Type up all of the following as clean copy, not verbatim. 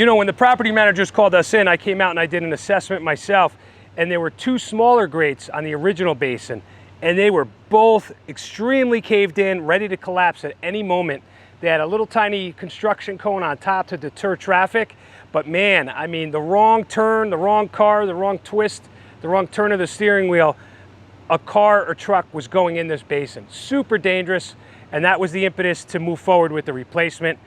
You know, when the property managers called us in, I came out and I did an assessment myself, and there were two smaller grates on the original basin, and they were both extremely caved in, ready to collapse at any moment. They had a little tiny construction cone on top to deter traffic, but man, I mean, the wrong turn, the wrong car, the wrong twist, the wrong turn of the steering wheel, a car or truck was going in this basin. Super dangerous, and that was the impetus to move forward with the replacement.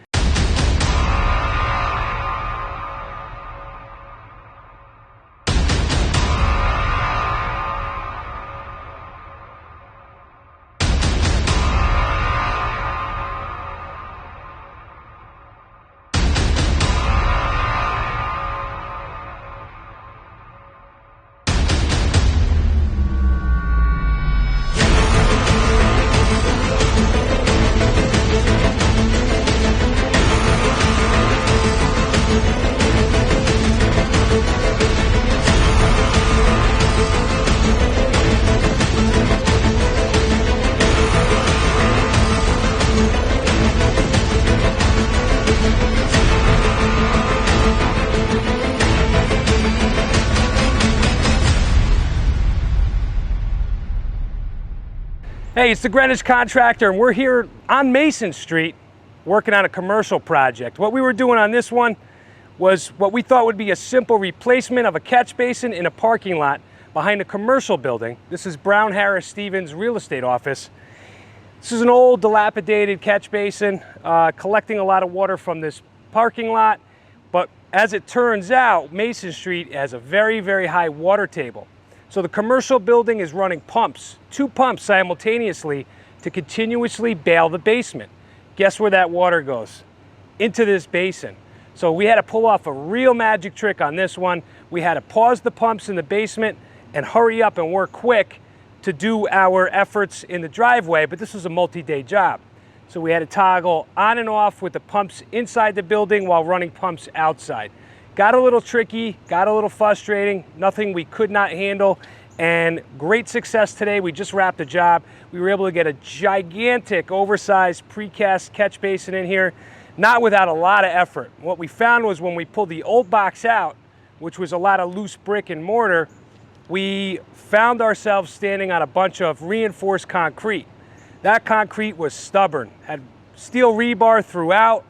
Hey, it's the Greenwich Contractor, and we're here on Mason Street working on a commercial project. What we were doing on this one was what we thought would be a simple replacement of a catch basin in a parking lot behind a commercial building. This is Brown Harris Stevens real estate office. This is an old dilapidated catch basin collecting a lot of water from this parking lot, but as it turns out, Mason Street has a very, very high water table. So the commercial building is running pumps, two pumps simultaneously to continuously bail the basement. Guess where that water goes? Into this basin. So we had to pull off a real magic trick on this one. We had to pause the pumps in the basement and hurry up and work quick to do our efforts in the driveway, but this was a multi-day job. So we had to toggle on and off with the pumps inside the building while running pumps outside. Got a little tricky, got a little frustrating, nothing we could not handle, and great success today. We just wrapped the job. We were able to get a gigantic, oversized precast catch basin in here, not without a lot of effort. What we found was when we pulled the old box out, which was a lot of loose brick and mortar, we found ourselves standing on a bunch of reinforced concrete. That concrete was stubborn, had steel rebar throughout,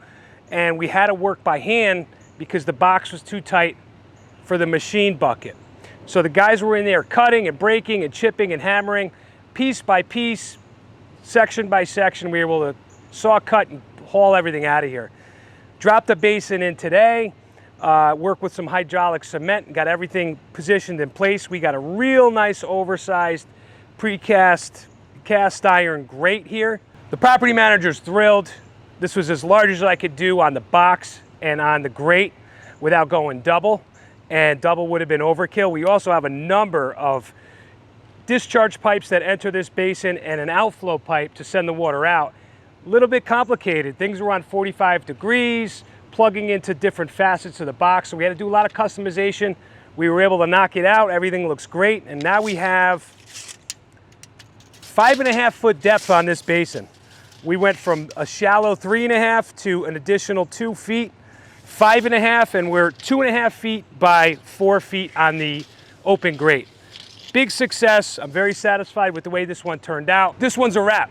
and we had to work by hand because the box was too tight for the machine bucket. So the guys were in there cutting and breaking and chipping and hammering, piece by piece, section by section. We were able to saw cut and haul everything out of here. Dropped the basin in today, worked with some hydraulic cement and got everything positioned in place. We got a real nice oversized precast cast iron grate here. The property manager's thrilled. This was as large as I could do on the box and on the grate without going double, and double would have been overkill. We also have a number of discharge pipes that enter this basin and an outflow pipe to send the water out. A little bit complicated. Things were on 45 degrees, plugging into different facets of the box, so we had to do a lot of customization. We were able to knock it out. Everything looks great, and now we have 5.5 foot depth on this basin. We went from a shallow 3.5 to an additional 2 feet, 5.5, and we're 2.5 feet by 4 feet on the open grate. Big success. I'm very satisfied with the way this one turned out. This one's a wrap.